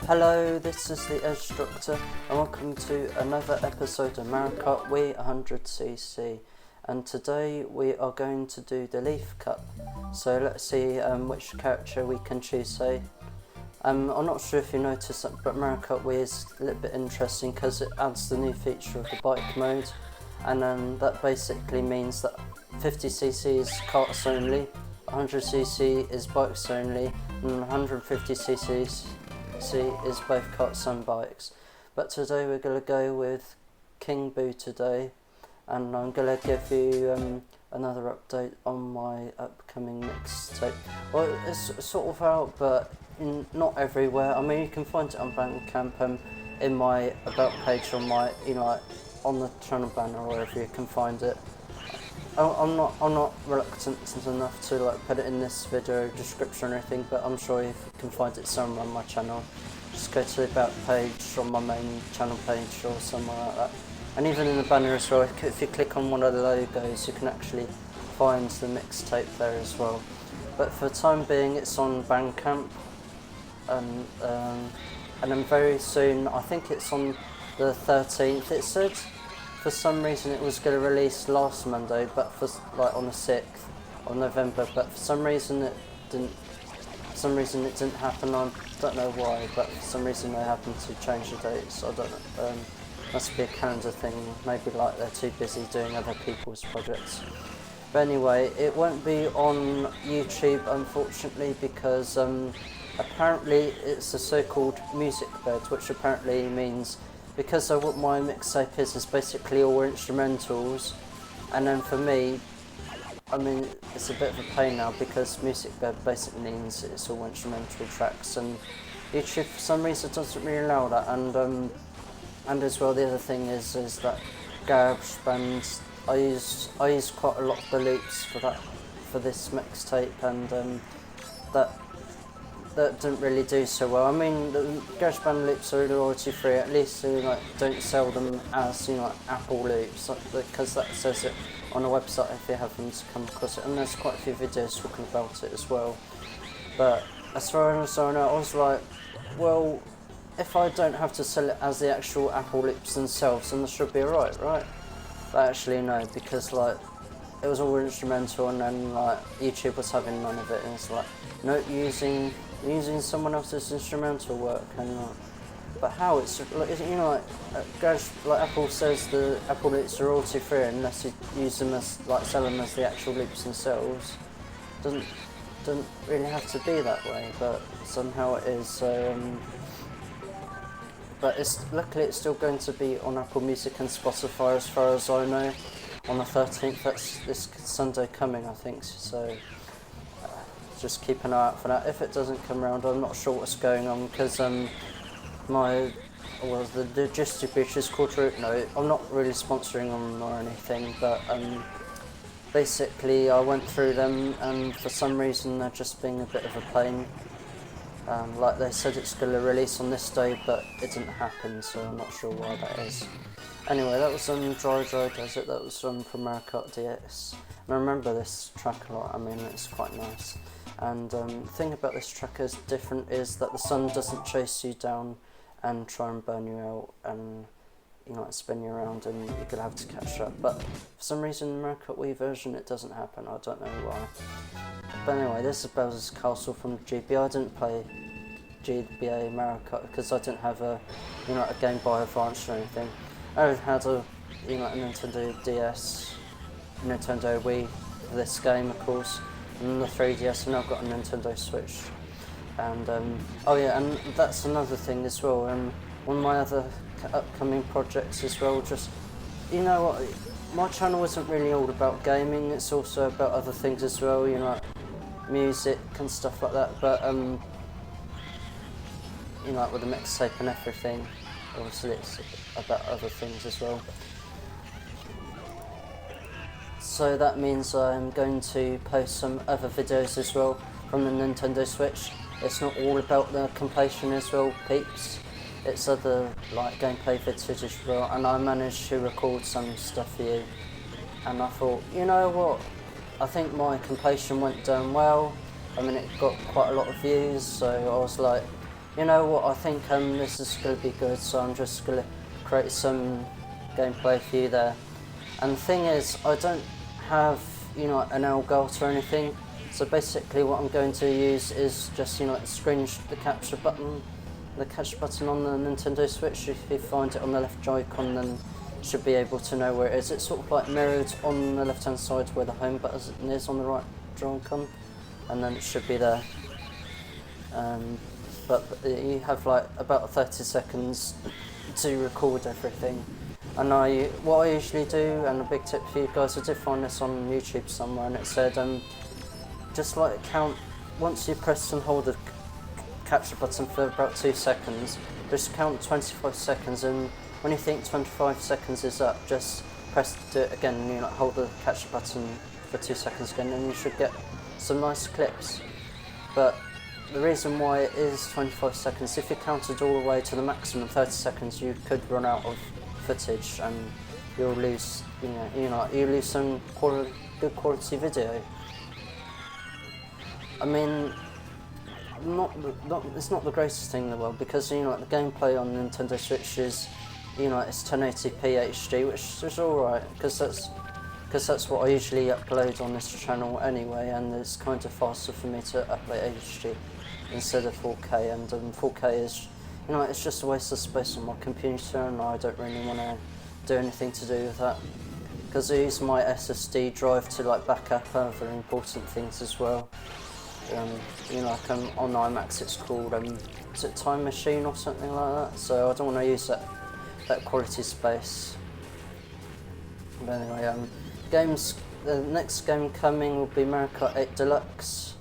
Hello, this is the Edge Doctor and welcome to another episode of Kart W100cc, and today we are going to do the Leaf Cup. So let's see which character we can choose. So I'm not sure if you noticed that, but Kart W is a little bit interesting because it adds the new feature of the bike mode, and that basically means that 50cc is karts only, 100cc is bikes only, and 150cc is both karts and bikes. But today we're going to go with King Boo today, and I'm going to give you another update on my upcoming mixtape. Well, it's sort of out, but not everywhere. I mean, you can find it on Bandcamp, in my about page on my, on the channel banner or wherever you can find it. I'm not reluctant enough to put it in this video description or anything, but I'm sure you can find it somewhere on my channel. Just go to the about page on my main channel page or somewhere like that. And even in the banner as well, if you click on one of the logos, you can actually find the mixtape there as well. But for the time being, it's on Bandcamp, and then very soon, I think it's on the 13th. It said. For some reason it was going to release last Monday, but on the 6th of November, but for some reason it didn't. For some reason it didn't happen. I don't know why, but for some reason they happened to change the dates. I don't know. Must be a calendar thing. Maybe they're too busy doing other people's projects. But anyway, it won't be on YouTube unfortunately, because apparently it's a so-called music bed, which apparently means, because what my mixtape is basically all instrumentals, and then for me, I mean, it's a bit of a pain now because music bed basically means it's all instrumental tracks, and YouTube for some reason doesn't really allow that, and as well the other thing is that GarageBand, I use quite a lot of the loops for this mixtape, and that didn't really do so well. I mean, the GarageBand loops are royalty free. At least they don't sell them as Apple loops, because that says it on a website if you happen to come across it. And there's quite a few videos talking about it as well. But as far as I know, I was like, well, if I don't have to sell it as the actual Apple loops themselves, then that should be alright, right? But actually no, because it was all instrumental, and then YouTube was having none of it, and it's no, using someone else's instrumental work, and but how it's Apple says the Apple loops are royalty free unless you use them as sell them as the actual loops themselves. Doesn't really have to be that way, but somehow it is. So but luckily it's still going to be on Apple Music and Spotify as far as I know on the 13th. That's this Sunday coming, I think. So just keep an eye out for that. If it doesn't come around, I'm not sure what's going on, because the distributor is called Root Note. I'm not really sponsoring them or anything, but basically I went through them, and for some reason they're just being a bit of a pain. Like they said it's going to release on this day, but it didn't happen, so I'm not sure why that is. Anyway, that was Dry Desert. That was from Kart DX. And I remember this track a lot. I mean, it's quite nice. And the thing about this track is different is that the sun doesn't chase you down and try and burn you out and spin you around, and you're gonna have to catch up. But for some reason in the Kart W version it doesn't happen. I don't know why. But anyway, this is Bowser's Castle from GBA. I didn't play GBA Mario Kart because I didn't have a Game Boy Advance or anything. I had a Nintendo DS, Nintendo Wii for this game, of course, and the 3DS, and I've got a Nintendo Switch. And oh yeah, and that's another thing as well. One of my other upcoming projects as well. Just what, my channel isn't really all about gaming. It's also about other things as well. Like music and stuff like that. But like with the mixtape and everything, obviously it's about other things as well. So that means I'm going to post some other videos as well from the Nintendo Switch. It's not all about the completion as well, peeps. It's other gameplay videos as well, and I managed to record some stuff for you. And I thought, you know what? I think my completion went down well. I mean, it got quite a lot of views, so I was like, you know what, I think this is going to be good, so I'm just going to create some gameplay for you there. And the thing is, I don't have, you know, an Elgato or anything, so basically what I'm going to use is just, you know, the capture button on the Nintendo Switch. If you find it on the left Joy-Con, then you should be able to know where it is. It's sort of like mirrored on the left hand side where the home button is on the right Joy-Con, and then it should be there. But you have like about 30 seconds to record everything. And what I usually do, and a big tip for you guys, I did find this on YouTube somewhere, and it said just like count, once you press and hold the capture button for about 2 seconds, just count 25 seconds, and when you think 25 seconds is up, just do it again, and you like hold the capture button for 2 seconds again, and you should get some nice clips. But the reason why it is 25 seconds, if you counted all the way to the maximum 30 seconds, you could run out of footage and you'll lose, you lose some good quality video. I mean, it's not the greatest thing in the world, because you know, like, the gameplay on Nintendo Switch is, you know, it's 1080p HD, which is alright, because that's what I usually upload on this channel anyway, and it's kind of faster for me to upload HD instead of 4K, and 4K is, you know, it's just a waste of space on my computer, and I don't really want to do anything to do with that, because I use my SSD drive to like back up other important things as well. You know, like on iMacs it's called, is it Time Machine or something like that, so I don't want to use that quality space. But anyway, the next game coming will be Mario Kart 8 Deluxe,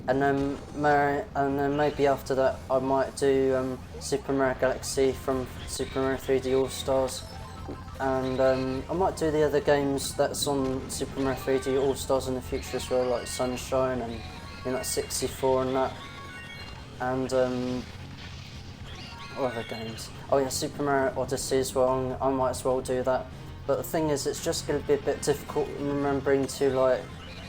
and then maybe after that I might do Super Mario Galaxy from Super Mario 3D All Stars, and I might do the other games that's on Super Mario 3D All Stars in the future as well, like Sunshine and, you know, 64 and that, and what other games? Oh yeah, Super Mario Odyssey as well. I might as well do that. But the thing is, it's just going to be a bit difficult remembering to like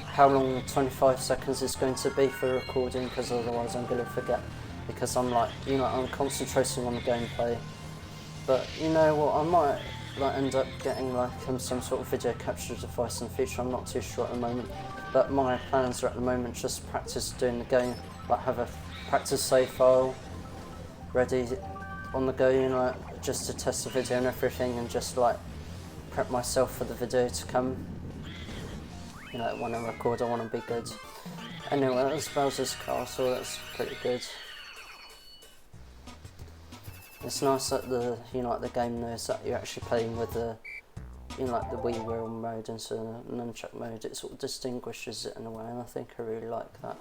how long 25 seconds is going to be for recording, because otherwise I'm going to forget, because I'm like, you know, I'm concentrating on the gameplay. But you know what, I might like end up getting like some sort of video capture device in the future. I'm not too sure at the moment, but my plans are at the moment just practice doing the game, like have a practice save file ready on the go, you know, just to test the video and everything, and just like prep myself for the video to come. You know, when I record, I want to be good. Anyway, that was Bowser's Castle. That's pretty good. It's nice that the game knows that you're actually playing with the, you know, like the Wii Wheel mode instead of the nunchuck mode. It sort of distinguishes it in a way, and I think I really like that.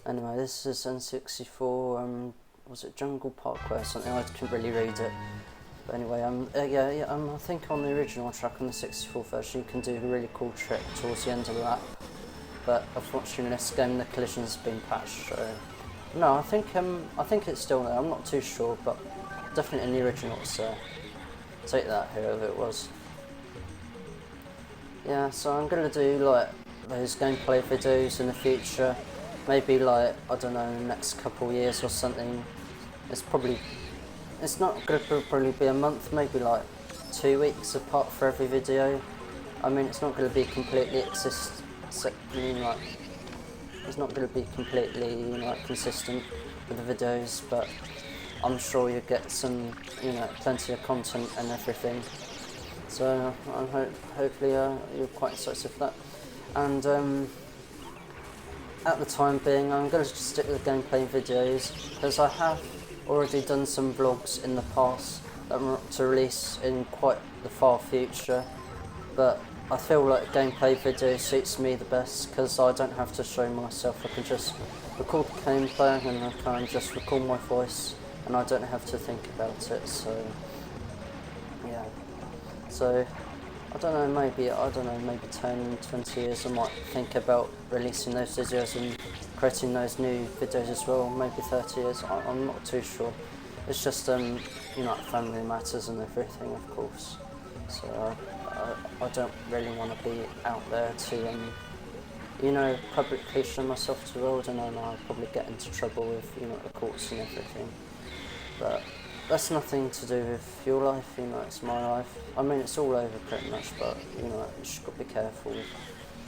Anyway, this is N64. Was it Jungle Parkway or something? I couldn't really read it. But anyway, I think on the original track, on the 64 version, you can do a really cool trick towards the end of the lap. But unfortunately, in this game, the collision's been patched. So no, I think it's still there. I'm not too sure, but definitely in the original it's there. Take that, whoever it was. Yeah, so I'm gonna do like those gameplay videos in the future. Maybe like, I don't know, next couple of years or something. It's not going to probably be a month, maybe like 2 weeks apart for every video. I mean, it's not going to be completely it's not going to be completely, you know, like, consistent with the videos, but I'm sure you'll get some, you know, plenty of content and everything. So hopefully you're quite excited for that. And at the time being, I'm going to just stick with gameplay videos, because I have already done some vlogs in the past that I'm up to release in quite the far future, but I feel like gameplay video suits me the best, because I don't have to show myself. I can just record the gameplay and I can just record my voice, and I don't have to think about it. So yeah, so I don't know, maybe 10, 20 years I might think about releasing those videos and creating those new videos as well. Maybe 30 years, I'm not too sure. It's just, you know, family matters and everything, of course. So I don't really want to be out there to, you know, publicly show myself to the world, and then I'll probably get into trouble with, you know, the courts and everything. but that's nothing to do with your life, you know, it's my life. I mean, it's all over pretty much, but, you know, you just got to be careful with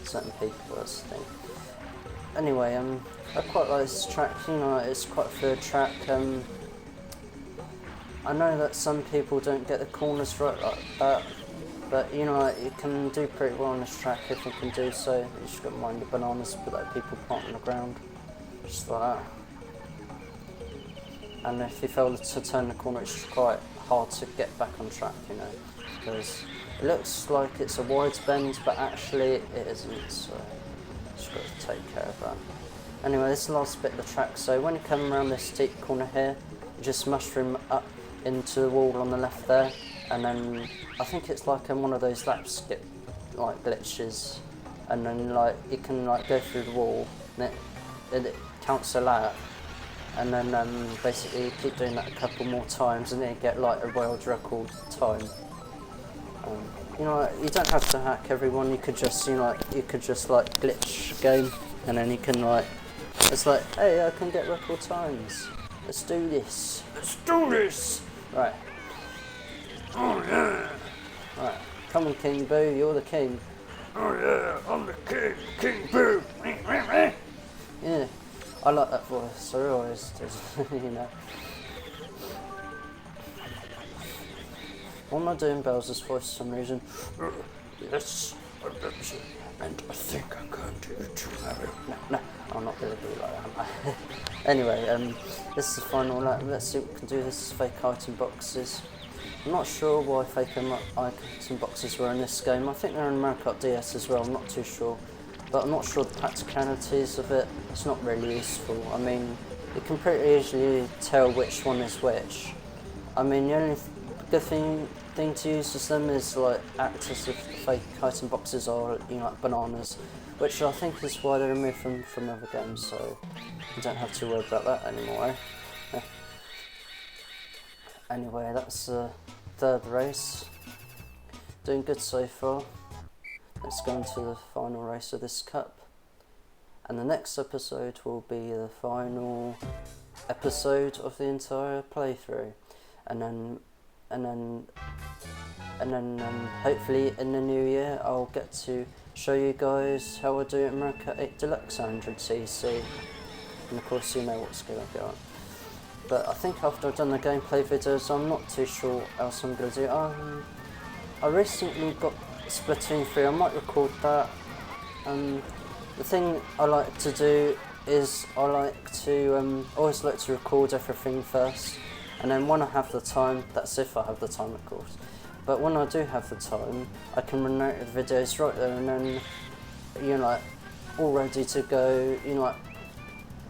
certain people, that's the thing. Anyway, I quite like this track, you know, it's quite a fluid track. I know that some people don't get the corners right like that, but, you know, you can do pretty well on this track if you can do so. You just got to mind the bananas that people plant on the ground, just like that. And if you fail to turn the corner, it's quite hard to get back on track, you know, because it looks like it's a wide bend, but actually it isn't, so just got to take care of that. Anyway, this is the last bit of the track, so when you come around this steep corner here, you just mushroom up into the wall on the left there, and then I think it's like one of those lap skip like glitches, and then like you can like go through the wall, and it counts a lap. And then basically you keep doing that a couple more times and then you get like a world record time. You know, you don't have to hack everyone, you could just, you know, like glitch game and then you can like, it's like, hey, I can get record times. Let's do this. Let's do this! Right. Oh yeah! Right, come on King Boo, you're the king. Oh yeah, I'm the king, King Boo! Yeah. I like that voice, I always do, you know. What am I doing Bowser's voice for some reason? Yes, and I think I'm going to marry. No, I'm not going to do like that, am I? Anyway, this is the final lap. Let's see what we can do. This is fake item boxes. I'm not sure why fake item boxes were in this game. I think they're in Mario Kart DS as well, I'm not too sure. But I'm not sure the practicalities of it. It's not really useful. I mean, you can pretty easily tell which one is which. I mean, the only good thing to use with them is like act as if fake item boxes are, you know, like bananas, which I think is why they removed them from other games. So you don't have to worry about that anymore. Anyway, that's the third race. Doing good so far. Let's go into the final race of this cup, and the next episode will be the final episode of the entire playthrough, and then hopefully in the new year I'll get to show you guys how I do it in Mario Kart 8 Deluxe 100cc, and of course you know what's going to go on. But I think after I've done the gameplay videos, I'm not too sure what else I'm going to do. I recently got Splatoon 3, I might record that. The thing I like to do is I always like to record everything first, and then when I have the time, that's if I have the time of course, but when I do have the time, I can renote the videos right there and then, you know, like, all ready to go. You know, like,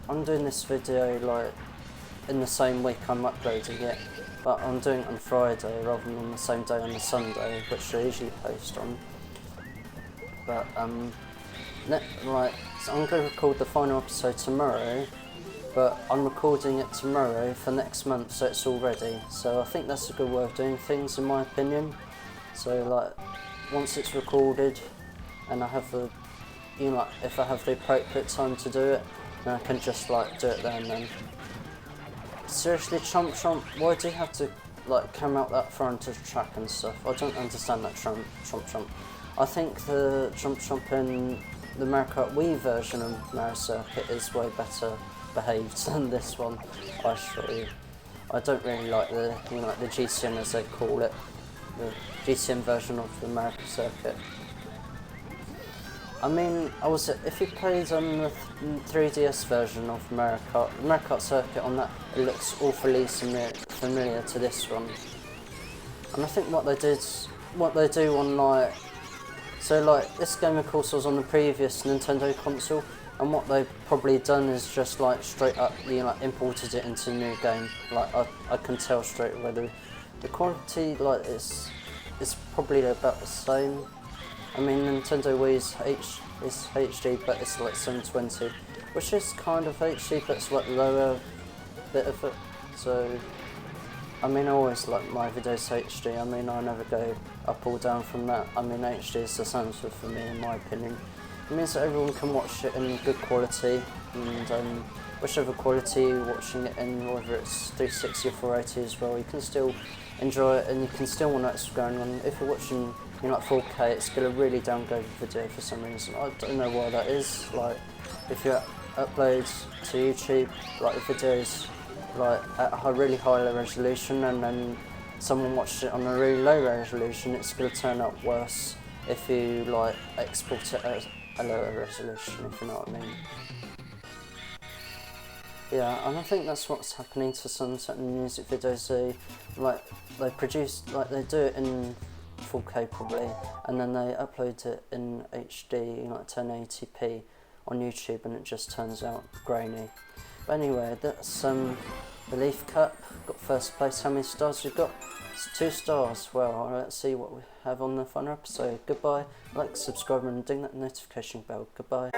I'm doing this video like in the same week I'm uploading it, but I'm doing it on Friday rather than on the same day on the Sunday, which I usually post on. But so I'm going to record the final episode tomorrow, but I'm recording it tomorrow for next month, so it's all ready. So I think that's a good way of doing things in my opinion. So like, once it's recorded and I have the, you know, like, if I have the appropriate time to do it, then I can just like do it there and then. Seriously, Chomp, why do you have to like come out that far into the track and stuff? I don't understand that Chomp. I think the Chomp in the Mario Kart Wii version of Mario Circuit is way better behaved than this one, I assure you. I don't really like the, you know, like the GCN as they call it, the GCN version of the Mario Circuit. I mean, if you played on the 3DS version of Mario Kart Circuit on that, it looks awfully familiar to this one. And I think what they do on like, so like this game of course was on the previous Nintendo console, and what they've probably done is just like straight up, you know, like, imported it into the new game. Like I can tell straight away the quality like is probably about the same. I mean, Nintendo Wii is HD, but it's like 720, which is kind of HD, but it's like lower bit of it. So, I mean, I always like my videos HD. I mean, I never go up or down from that. I mean, HD is the censor for me, in my opinion. It means that everyone can watch it in good quality, and whichever quality you're watching it in, whether it's 360 or 480 as well, you can still enjoy it and you can still know what's going on. If you're watching like 4K, it's going to really downgrade the video for some reason. I don't know why that is. Like, if you upload to YouTube like the videos like at a really high resolution and then someone watched it on a really low resolution, it's going to turn out worse if you like export it at a lower resolution, if you know what I mean. Yeah, and I think that's what's happening to some certain music videos. They produce, like, they do it in 4K probably, and then they upload it in HD, like 1080p on YouTube, and it just turns out grainy. But anyway, that's the Leaf Cup. Got first place. How many stars we've got? It's 2 stars. Well, let's see what we have on the final episode. Goodbye. Like, subscribe, and ding that notification bell. Goodbye.